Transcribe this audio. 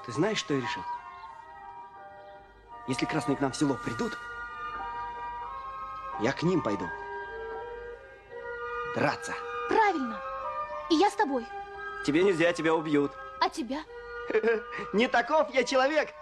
Ты знаешь, что я решил? Если красные к нам в село придут, я к ним пойду. Драться. Правильно. И я с тобой. Тебе нельзя, тебя убьют. А тебя? Не таков я человек.